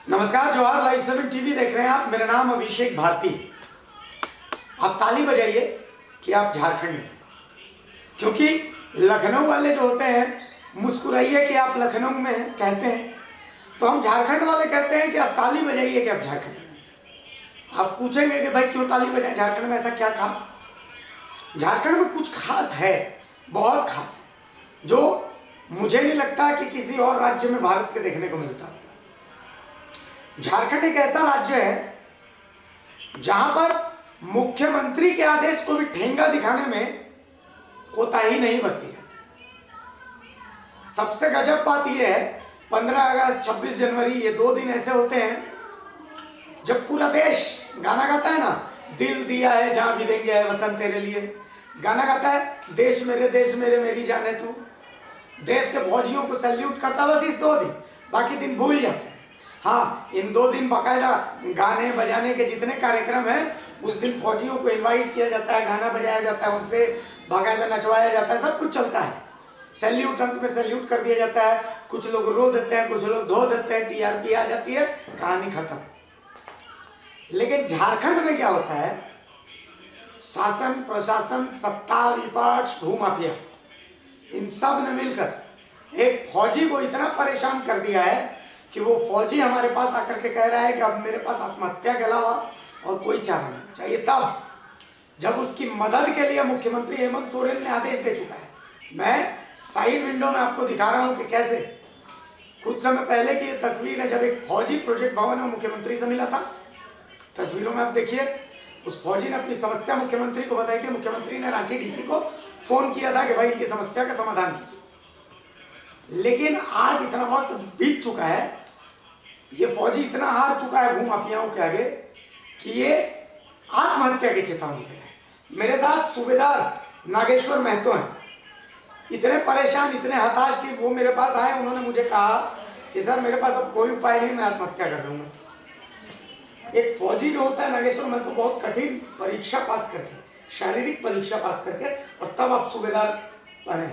नमस्कार, Jawahar live 7 TV देख रहे हैं आप। मेरा नाम अभिषेक भारती। आप ताली बजाइए कि आप झारखंड में, क्योंकि लखनऊ वाले जो होते हैं मुस्कुराइए कि आप लखनऊ में हैं कहते हैं, तो हम झारखंड वाले कहते हैं कि आप ताली बजाइए कि आप झारखंड में। आप पूछेंगे कि भाई क्यों ताली बजाएं, झारखंड में ऐसा क्या खास? झारखंड में कुछ खास है, बहुत खास है, जो मुझे नहीं लगता कि किसी और राज्य में भारत के देखने को मिलता। झारखंड एक ऐसा राज्य है जहां पर मुख्यमंत्री के आदेश को भी ठेंगा दिखाने में कोताही नहीं बरती है। सबसे गजब बात यह है, 15 अगस्त 26 जनवरी ये 2 दिन ऐसे होते हैं जब पूरा देश गाना गाता है ना, दिल दिया है जहां भी देंगे है वतन तेरे लिए, गाना गाता है देश मेरे मेरी जाने तू, देश के फौजियों को सैल्यूट करता। बस इस 2 दिन, बाकी दिन भूल जाते हैं। हाँ, इन 2 दिन बाकायदा गाने बजाने के जितने कार्यक्रम हैं उस दिन फौजियों को इनवाइट किया जाता है, गाना बजाया जाता है, उनसे बाकायदा नचवाया जाता है, सब कुछ चलता है। सैल्यूट, अंत में सैल्यूट कर दिया जाता है। कुछ लोग रो देते हैं, कुछ लोग धो देते हैं, टीआरपी आ जाती है, कहानी खत्म। लेकिन झारखंड में क्या होता है, शासन प्रशासन सत्ता विपक्ष भूमाफिया इन सब ने मिलकर एक फौजी को इतना परेशान कर दिया है कि वो फौजी हमारे पास आकर के कह रहा है कि अब मेरे पास आत्महत्या के अलावा और कोई चारा नहीं चाहिए। तब जब उसकी मदद के लिए मुख्यमंत्री हेमंत सोरेन ने आदेश दे चुका है। मैं साइड विंडो में आपको दिखा रहा हूं कि कैसे कुछ समय पहले की ये तस्वीर है जब एक फौजी प्रोजेक्ट भवन में मुख्यमंत्री से मिला था। तस्वीरों में आप देखिए, उस फौजी ने अपनी समस्या मुख्यमंत्री को बताई थी। मुख्यमंत्री ने रांची डीसी को फोन किया था कि भाई इनकी समस्या का समाधान कीजिए। लेकिन आज इतना वक्त बीत चुका है, ये फौजी इतना हार चुका है भूमाफियाओं के आगे कि ये आत्महत्या की चेतावनी दे रहे हैं। मेरे साथ सूबेदार नागेश्वर महतो हैं, इतने परेशान, इतने हताश कि वो मेरे पास आए। उन्होंने मुझे कहा कि सर मेरे पास अब कोई उपाय नहीं, मैं आत्महत्या कर लूंगा। एक फौजी जो होता है नागेश्वर महतो, बहुत कठिन परीक्षा पास करके, शारीरिक परीक्षा पास करके, और तब आप सूबेदार बने।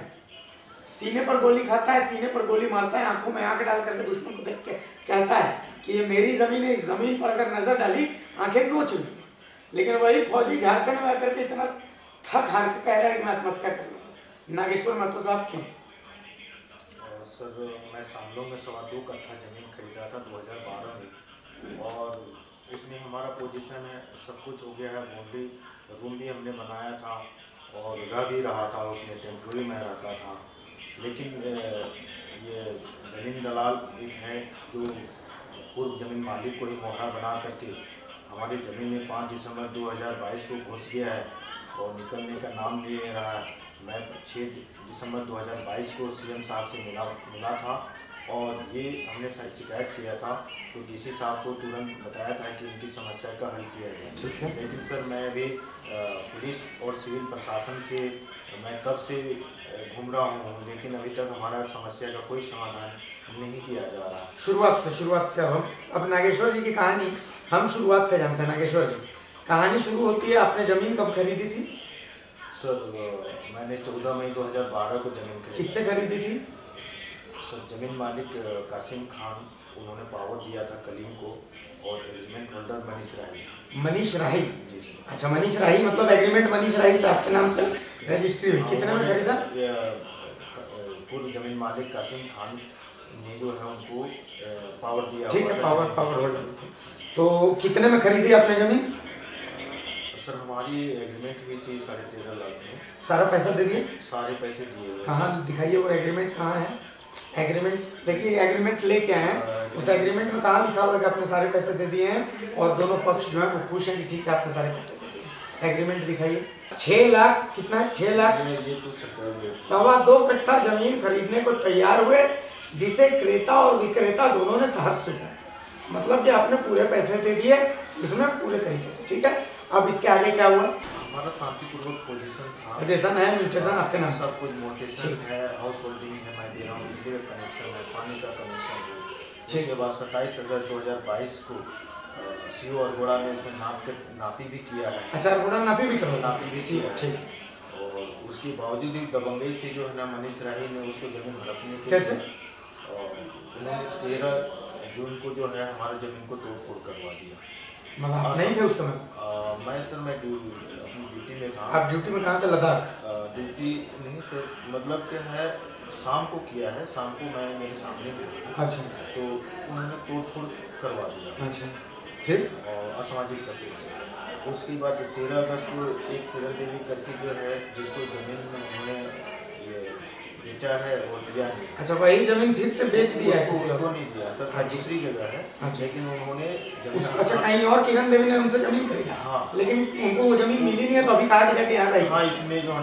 सीने पर गोली खाता है, सीने पर गोली मारता है, आंखों में आंख डाल करके दुश्मन को देख के कहता है कि ये मेरी जमीन है, इस जमीन पर अगर नजर डाली आंखें नोच लूंगी। लेकिन वही फौजी झारखंड में आकर के इतना थक हार के कह रहा है कि मैं आत्महत्या कर लूंगा। नागेश्वर महतो साहब क्यों? सर, मैं सामलों में 2.25 कट्ठा जमीन खरीदा था 2012 में, और उसमें हमारा पोजीशन है, सब कुछ हो गया है। बाउंड्री रूम भी हमने बनाया था और रह भी रहा था, उसमें टेम्पोरी में रहता था। लेकिन ये जमीन दलाल एक है जो पूर्व जमीन मालिक को ही मोहरा बना करके हमारी ज़मीन में 5 दिसंबर 2022 को घुस गया है और निकलने का नाम नहीं ले रहा है। मैं 6 दिसंबर 2022 को सीएम साहब से मिला था और ये हमने शिकायत किया था, तो डीसी साहब को तुरंत बताया था कि इनकी समस्या का हल किया जाए। लेकिन सर, मैं अभी पुलिस और सिविल प्रशासन से मैं तब से घूम रहा हूँ, लेकिन अभी तक हमारा समस्या का कोई समाधान नहीं किया जा रहा। शुरुआत से अब नागेश्वर जी की कहानी हम शुरुआत से जानते हैं। नागेश्वर जी, कहानी शुरू होती है, आपने जमीन कब खरीदी थी? सर, मैंने 14 मई 2012 को जमीन खरीदी। किससे खरीदी थी? सर, जमीन मालिक कासिम खान, उन्होंने पावर दिया था कलीम को, और एग्रीमेंट होल्डर मनीष राही। अच्छा, मनीष राही, मतलब एग्रीमेंट मनीष राही से आपके नाम से रजिस्ट्री हुई। कितने में खरीदा? पूर्व जमीन मालिक कासिम खान ने जो है उनको पावर दिया। ठीक है, पावर होल्डर थे। तो कितने में खरीदी आपने जमीन? सर, हमारी एग्रीमेंट हुई थी 13.5 लाख में। सारा पैसा दे दिए? सारे पैसे दिए। कहाँ दिखाइए वो एग्रीमेंट, कहाँ है एग्रीमेंट? देखिए एग्रीमेंट लेके आए हैं, उस एग्रीमेंट में कहाँ लिखा हुआ कि आपने सारे पैसे दे दिए हैं और दोनों पक्ष जो है वो खुश हैं कि ठीक है आपने सारे पैसे दे दिए। एग्रीमेंट दिखाइए। 6 लाख, कितना है? 6 लाख, ये तो 2.25 कट्ठा जमीन खरीदने को तैयार हुए, जिसे क्रेता और विक्रेता दोनों ने सहर्ष स्वीकार। मतलब कि आपने पूरे पैसे दे दिए इसमें पूरे तरीके से। ठीक है, अब इसके आगे क्या हुआ? हमारा शांतिपूर्वक पोजीशन था। पोजीशन है, म्यूटेशन आपके नाम, सब कुछ मोटेशन है, हाउस होल्डिंग है, मैं दे रहा हूँ, बिजली का कनेक्शन है, पानी का कनेक्शन है। ठीक है, बाद 27 अगस्त 2022 को सीओ अरगोड़ा ने उसमें नापी भी किया है। अच्छा, अरगोड़ा नापी भी करो? नापी भी किया। ठीक। और उसके बावजूद भी दबंगई से जो है ना मनीष राही ने उसको जमीन हड़पने के कैसे? उन्होंने 13 जो उनको जो है हमारे ज़मीन को तोड़ फोड़ करवा दिया। मतलब आप नहीं थे उस समय? मैं सर मैं अपनी ड्यूटी में था। आप ड्यूटी में कहाँ थे? लद्दाख? ड्यूटी नहीं सर, मतलब क्या है शाम को किया है, शाम को मैं मेरे सामने हुआ। अच्छा। तो उन्होंने तोड़ फोड़ करवा दिया। अच्छा, फिर? और असामाजिक तत्व से उसके बाद 13 अगस्त को एक किरण देवी करके जो है जिसको ज़मीन उन्होंने ये बेचा है वो दिया नहीं। अच्छा, वही जमीन फिर से बेच दिया है? उसको नहीं दिया सर, अच्छा। दूसरी जगह है। अच्छा। लेकिन उन्होंने अच्छा, कहीं और किरण देवी ने उनसे जमीन खरीदा? हाँ। लेकिन उनको वो जमीन मिली नहीं है तो अभी कहा जाके यहाँ रही? हाँ, इसमें जो है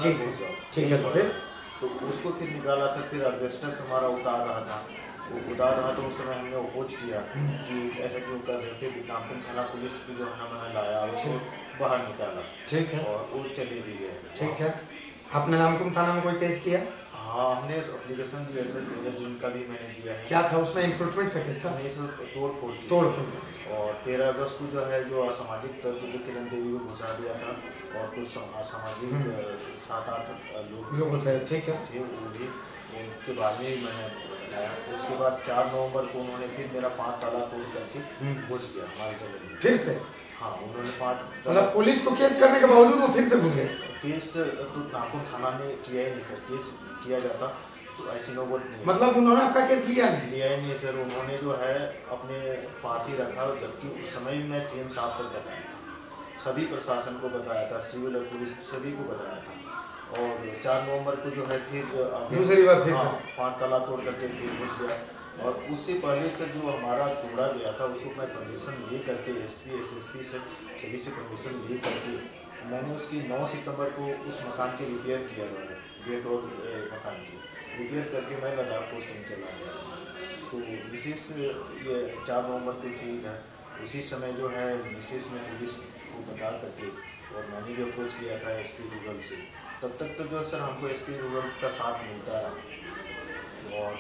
ठीक है, तो फिर तो उसको फिर निकाला सर। फिर एस्बेस्टस हमारा उतार रहा था, वो उतार रहा तो उस समय हमने अपोज किया कि ऐसा क्यों कर रहे थे। नामकुम थाना पुलिस को जो है मैंने लाया, उसको बाहर निकाला। ठीक है। और वो चले भी गए। ठीक है। आपने नामकुम थाना में कोई केस किया? हाँ, हमने एप्लीकेशन दिया सर, 13 जून का भी मैंने दिया है। क्या था उसमें? इंक्रोचमेंट का केस था? नहीं सर, तोड़ फोड़ की। तोड़ फोड़। और 13 अगस्त को जो है जो असामाजिक तत्व जो किरण देवी को घुसा दिया था और कुछ असामाजिक 7-8 लोग से, ठीक है, थे, वो भी उनके बाद में ही मैंने बताया। उसके बाद 4 नवंबर को उन्होंने फिर मेरा 5 ताला तोड़ करके घुस गया हमारे जमीन में फिर से। हाँ, उन्होंने 5 मतलब पुलिस को केस करने के बावजूद वो फिर से घुस गए? केस तो नामकुम थाना ने किया ही नहीं सर। केस किया जाता तो ऐसी नौबत नहीं। मतलब उन्होंने आपका केस लिया नहीं? लिया ही नहीं सर। उन्होंने जो है अपने पास ही रखा, जबकि उस समय भी मैं सीएम साहब तक बताया था, सभी प्रशासन को बताया था, सिविल और पुलिस सभी को बताया था। और 4 नवंबर को जो है फिर दूसरी बार फिर 5 ताला तोड़ करके फिर घुस गया। और उससे पहले से जो हमारा तोड़ा गया था उसको मैं परमिशन ले करके एसपी एसएसपी से सभी से परमिशन ले करके मैंने उसकी 9 सितंबर को उस मकान के रिपेयर किया था, गेट और मकान की रिपेयर करके मैं लद्दाख पोस्टिंग चला गया। तो विशेष ये 4 नवंबर को थी इधर। उसी समय जो है विशेष में पुलिस को बता करके और मैंने भी अप्रोच किया था एसपी रूरल से। तब तक तो जो सर हमको एसपी रूरल का साथ मिलता रहा और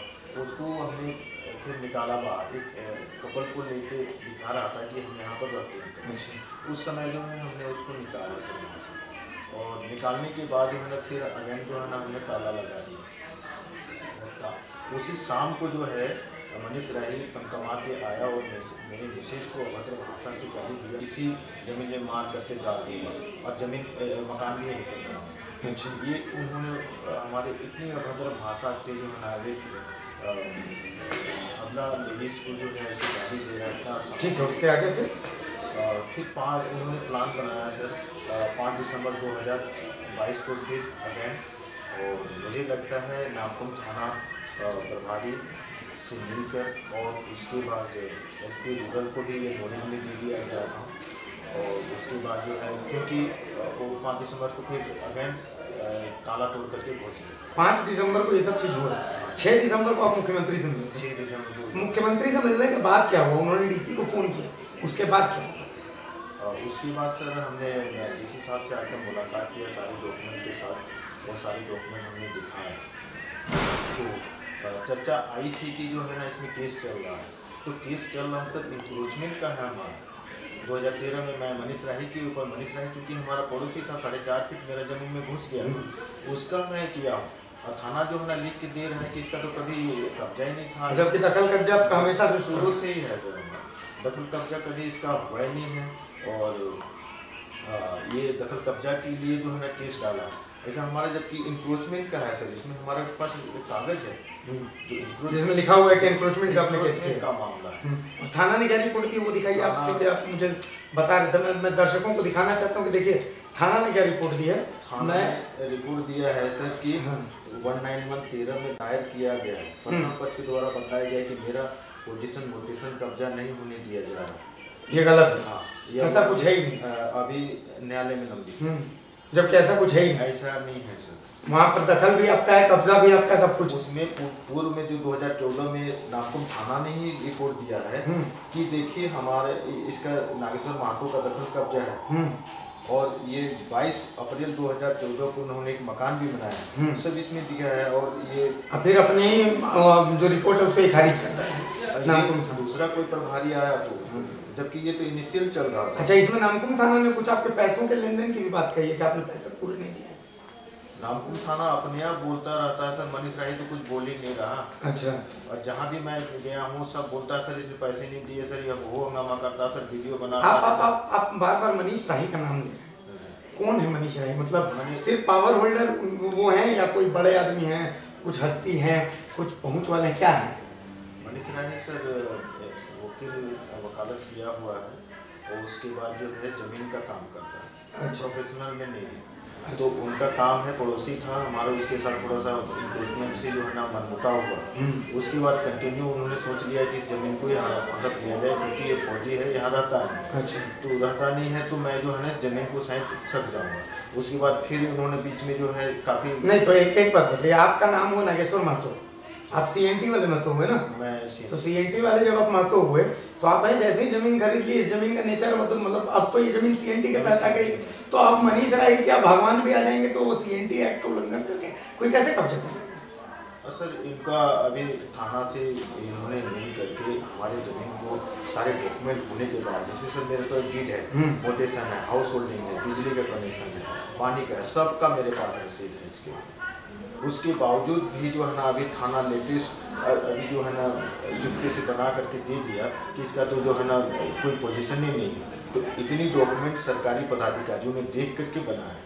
उसको हमने फिर निकाला बाहर। एक कपल को लेके दिखा रहा था कि हम यहाँ पर रहते हैं। अच्छा। उस समय जो है हमने उसको निकाला सर यहाँ से। और निकालने के बाद जो है ना फिर अगेन जो है ना हमने ताला लगा दिया। उसी शाम को जो है मनीष राही तमतमा के आया और मेरे विशेष को अभद्र भाषा से गाली दिया, इसी जमीन में मार करके डाल दिया और जमीन मकान भी नहीं करता। अच्छा। ये उन्होंने हमारे इतनी अभद्र भाषा से जो है अपना लेडीज को जो है ऐसे गाली दे रहा है इतना। ठीक है, उसके आगे फिर 5 उन्होंने प्लान बनाया सर 5 दिसंबर 2022 को फिर अगेन। और मुझे लगता है नामकुम थाना प्रभारी से मिलकर और उसके बाद एसपी रूरल को भी ये नोटिस दे दिया गया था। और उसके बाद जो है क्योंकि वो 5 दिसंबर को फिर अगेन ताला तोड़ करके घुस गए। 5 दिसंबर को ये सब चीज़ हुआ। 6 दिसंबर को आप मुख्यमंत्री से मिले थे? 6 दिसंबर को। मुख्यमंत्री से मिलने के बाद क्या हुआ? उन्होंने डीसी को फ़ोन किया, उसके बाद क्या हुआ? उसके बाद सर हमने डीसी साहब से आकर मुलाकात किया सारे डॉक्यूमेंट के साथ और सारे डॉक्यूमेंट हमने दिखाए। तो चर्चा आई थी कि जो है ना इसमें केस चल रहा है। तो केस चल रहा है सर इंक्रोचमेंट का है हमारा। 2013 में मैं मनीष राही के ऊपर, मनीष राही चूँकि हमारा पड़ोसी था, 4.5 फीट मेरा ज़मीन में घुस गया, उसका मैं किया हूँ। और थाना जो है ना लिख के दे रहा है कि इसका तो कभी कब्जा ही नहीं था। जबकि दखल कब्जा आपका हमेशा से शुरू से ही है सर, दखल कब्जा कभी इसका हुआ ही नहीं है। और ये दखल कब्जा के लिए जो है ना केस डाला है ऐसा हमारा, जबकि इंक्रोचमेंट का है सर। इसमें हमारे पास एक कागज है जिसमें लिखा हुआ है कि इंक्रोचमेंट का आपने केस किया का मामला है। और थाना ने क्या रिपोर्ट की वो दिखाइए आप, क्योंकि आप मुझे बता रहे थे। मैं दर्शकों को दिखाना चाहता हूँ कि देखिए थाना ने क्या रिपोर्ट दी है। मैं रिपोर्ट दिया है सर कि 19113 में दायर किया गया है। प्रथम पक्ष के द्वारा बताया गया कि मेरा पोजीशन मोटेशन कब्जा नहीं होने दिया जा रहा। ये गलत है। हाँ, ऐसा कुछ है ही नहीं। अभी न्यायालय में लंबित, जबकि ऐसा कुछ है ही नहीं। ऐसा नहीं है सर। वहाँ पर दखल भी आपका है, कब्जा भी आपका, सब कुछ। उसमें पूर्व में जो 2014 में नामकुम थाना ने ही रिपोर्ट दिया है कि देखिए हमारे इसका नागेश्वर महातो का दखल कब्जा है। और ये 22 अप्रैल 2014 को उन्होंने एक मकान भी बनाया, सब इसमें दिया है। और ये फिर अपनी जो रिपोर्ट है उसको खारिज करता है। दूसरा कोई प्रभारी आया तो, जबकि ये तो इनिशियल चल रहा था। अच्छा, इसमें नामकुम थाना ने कुछ आपके पैसों के लेन देन की भी बात कही है कि आपने पैसे पूरे नहीं दिए? नामकुम थाना अपने आप बोलता रहता है सर, मनीष राही तो कुछ बोल ही नहीं रहा। अच्छा। और जहाँ भी मैं गया हूँ सब बोलता है सर इसने पैसे नहीं दिए सर, ये वो हंगामा करता सर, वीडियो बनाता। आप बार बार मनीष राही का नाम ले रहे हैं, कौन है मनीष राही? मतलब सिर्फ पावर होल्डर वो हैं या कोई बड़े आदमी हैं, कुछ हस्ती हैं, कुछ पहुँच वाले हैं, क्या है? मनीष राही सर वकील वकालत किया हुआ है और उसके बाद जो है ज़मीन का काम करता है। अच्छा। प्रोफेशनल में नहीं है। तो उनका काम है, पड़ोसी था हमारा, उसके साथ थोड़ा सा इन्वेस्टमेंट से जो है ना मनमुटाव हुआ। उसके बाद कंटिन्यू उन्होंने सोच लिया कि इस ज़मीन को यहाँ हड़प लिया जाए क्योंकि ये फौजी है, यहाँ रहता नहीं। अच्छा। तो रहता नहीं है तो मैं जो है ना इस ज़मीन को शायद सक जाऊँगा। उसके बाद फिर उन्होंने बीच में जो है काफ़ी नहीं, तो एक बात बताइए, आपका नाम हुआ नागेश्वर महतो, आप सीएनटी वाले महतो हुए ना? मैं तो सीएनटी वाले जब आप महतो हुए तो आपने जैसे ही जमीन खरीद ली, इस जमीन का नेचर मतलब अब तो ये जमीन सीएनटी के तहत आ गई, तो अब मनीष राही क्या भगवान भी आ जाएंगे तो वो सीएनटी एक्ट उल्लंघन करके कोई कैसे कब्जा करेगा? सर इनका अभी थाना से इन्होंने मिल करके हमारे ज़मीन को सारे डॉक्यूमेंट होने के बाद, जैसे सर मेरे पास डीड है, मोटेशन है, हाउस होल्डिंग है, बिजली का कनेक्शन है, पानी का है, सबका मेरे पास रसीद है इसके। उसके बावजूद भी जो है ना अभी थाना लेटेस्ट अभी जो है ना चुपके से बना करके दे दिया कि इसका तो जो है ना कोई पोजीशन ही नहीं है। तो इतनी डॉक्यूमेंट सरकारी पदाधिकारियों ने देख करके बनाए,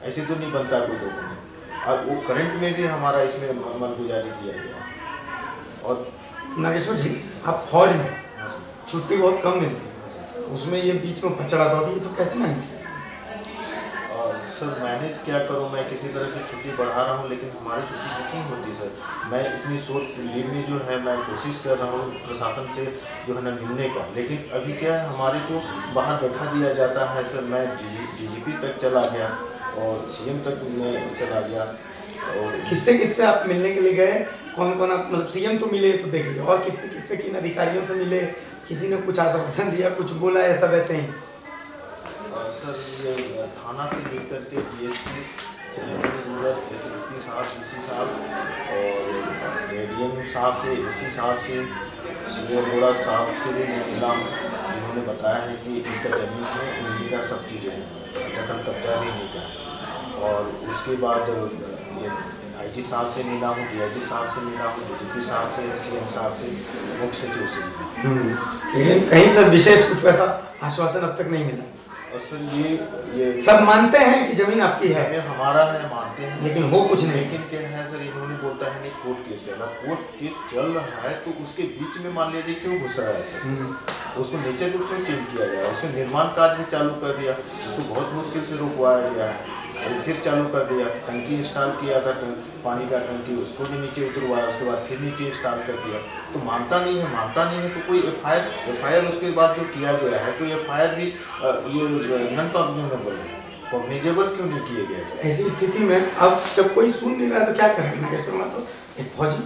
ऐसे तो नहीं बनता कोई डॉक्यूमेंट। और वो करंट में भी हमारा इसमें मालगुजारी किया गया। और नागेश्वर जी, आप फौज में छुट्टी बहुत कम मिलती है, उसमें ये बीच में पचड़ा था, ये सब कैसे मैनेज किया? सर मैनेज क्या करूं, मैं किसी तरह से छुट्टी बढ़ा रहा हूं, लेकिन हमारी छुट्टी कितनी होती है सर। मैं इतनी शॉर्ट लीव में जो है मैं कोशिश कर रहा हूं प्रशासन से जो है ना मिलने का, लेकिन अभी क्या है हमारे को बाहर बैठा दिया जाता है सर। मैं डीजीपी तक चला गया और सीएम तक मैं चला गया। और किससे आप मिलने के लिए गए? कौन कौन आप, मतलब सीएम तो मिले तो देख लिया, और किससे किन अधिकारियों से मिले? किसी ने कुछ आश्वासन दिया, कुछ बोला, ऐसा वैसे ही? सर ये थाना से मिल करके डीएसपी रूरल, एसएसपी साहब, डीसी साहब और एडीएम साहब से, एसी साहब से, सीओ बोड़ा साहब से भी मिला। उन्होंने बताया है कि इनका जमीन है, उन्हीं का सब चीज़ें हैं, दखल कब्जा भी नहीं का। और उसके बाद ये आईजी साहब से मिला हूँ, डीआईजी साहब से मिला हूँ, डीजीपी साहब से, सीएम साहब से, मुख्य सचिव से। लेकिन कहीं से विशेष कुछ वैसा आश्वासन अब तक नहीं मिला? और सर ये सब मानते हैं कि जमीन आपकी है, हमारा है, मानते हैं, लेकिन हो कुछ नहीं। लेकिन क्या है सर, इन्होंने बोलता है नहीं कोर्ट केस है, कोर्ट केस चल रहा है तो उसके बीच में मान लीजिए क्यों घुस रहा है सर? उसको नेचर को क्यों चेंज किया गया? उसमें निर्माण कार्य भी चालू कर दिया, उसको बहुत मुश्किल से रुकवाया गया है और फिर चालू कर दिया। टंकी इंस्टॉल किया था, पानी का टंकी, उसको भी नीचे उतरवाया, उसके बाद फिर नीचे इंस्टॉल कर दिया। तो मानता नहीं है तो कोई एफआईआर उसके बाद जो किया गया है तो एफआईआर भी ये नन कॉग्निजेबल क्यों नहीं किए गए? ऐसी स्थिति में अब जब कोई सुन नहीं रहा तो क्या करेंगे नागेश्वर महतो, एक फौजी?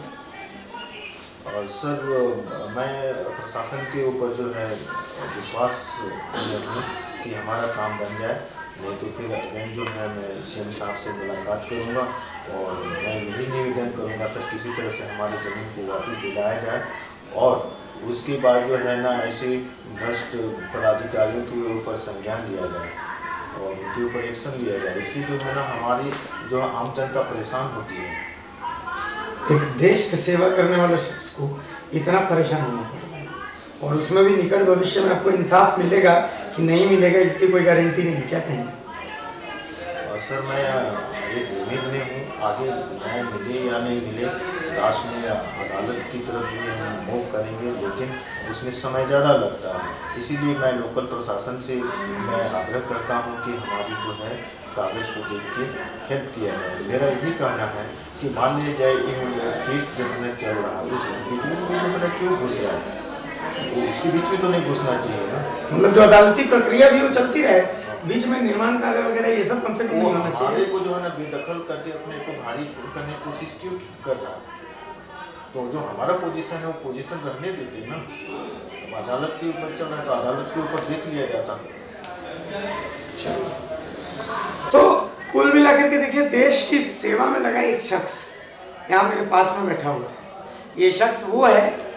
और सर मैं प्रशासन के ऊपर जो है विश्वास कि हमारा काम बन जाए, नहीं तो फिर अगेन जो है मैं सीएम साहब से मुलाकात करूंगा और मैं यही निवेदन करूंगा सर किसी तरह से हमारी ज़मीन को वापस दिलाया जाए और उसके बाद जो है ना ऐसे भ्रष्ट पदाधिकारियों के ऊपर संज्ञान लिया जाए और उनके ऊपर एक्शन लिया जाए। इससे जो है ना हमारी जो आम जनता परेशान होती है। एक देश की सेवा करने वाले शख्स को इतना परेशान होना पड़ रहा है और उसमें भी निकट भविष्य में आपको इंसाफ मिलेगा कि नहीं मिलेगा इसकी कोई गारंटी नहीं, क्या कहेंगे? सर मैं एक उम्मीद में हूँ, आगे न्याय मिले या नहीं मिले, लास्ट में अदालत की तरफ भी हम मूव करेंगे, लेकिन उसमें समय ज़्यादा लगता है। इसीलिए मैं लोकल प्रशासन से मैं आग्रह करता हूँ कि हमारी जो है कागज़ को देख के हेल्प किया जाए। मेरा यही कहना है कि मान लिया जाए ये केस जब में चल रहा है उस बीच में क्यों घुस रहा है, उसके बीच में तो नहीं घुसना चाहिए ना। मतलब जो अदालती प्रक्रिया भी वो चलती रहे, बीच में निर्माण कार्य वगैरह ये सब कम से कम नहीं होना चाहिए। को जो है ना बेदखल करके अपने को भारी करने की कोशिश क्यों कर रहा है? तो जो हमारा पोजीशन है वो पोजीशन रहने देते ना। अदालत के ऊपर चल रहा है तो अदालत के ऊपर देख लिया जाता। तो कुल मिलाकर के देखिए, देश की सेवा में लगा एक शख्स यहाँ मेरे पास में बैठा हुआ है। ये शख्स वो है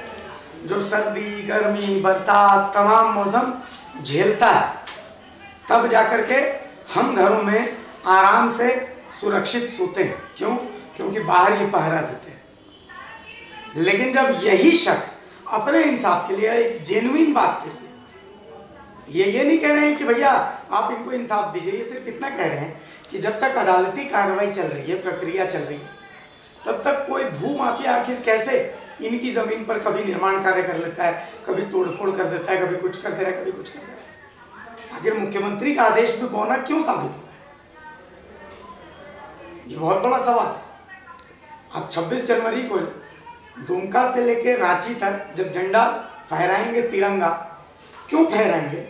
जो सर्दी, गर्मी, बरसात तमाम मौसम झेलता है, तब जाकर के हम घरों में आराम से सुरक्षित सोते हैं। क्यों? क्योंकि बाहर ये पहरा देते हैं। लेकिन जब यही शख्स अपने इंसाफ के लिए, एक जेन्युइन बात के लिए, ये नहीं कह रहे हैं कि भैया आप इनको इंसाफ दीजिए, ये सिर्फ इतना कह रहे हैं कि जब तक अदालती कार्रवाई चल रही है, प्रक्रिया चल रही है, तब तक कोई भू माफिया आखिर कैसे इनकी जमीन पर कभी निर्माण कार्य कर लेता है, कभी तोड़फोड़ कर देता है, कभी कुछ कर दे रहा है, कभी कुछ कर दे रहा है। आखिर मुख्यमंत्री का आदेश भी बौना क्यों साबित हो रहा है? ये बहुत बड़ा सवाल है। अब 26 जनवरी को दुमका से लेकर रांची तक जब झंडा फहराएंगे, तिरंगा क्यों फहराएंगे,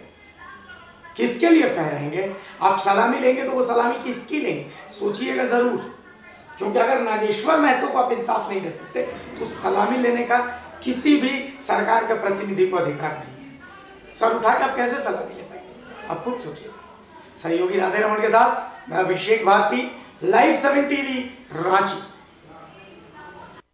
किसके लिए फहराएंगे? आप सलामी लेंगे तो वो सलामी किसकी लेंगे, सोचिएगा जरूर। क्योंकि अगर नागेश्वर महतो को आप इंसाफ नहीं दे सकते तो सलामी लेने का किसी भी सरकार के प्रतिनिधि को अधिकार नहीं है। सर उठा के आप कैसे सलामी ले पाएंगे, आप खुद सोचिएगा। सहयोगी राधे रमन के साथ मैं अभिषेक भारती, लाइव 7 टीवी, रांची।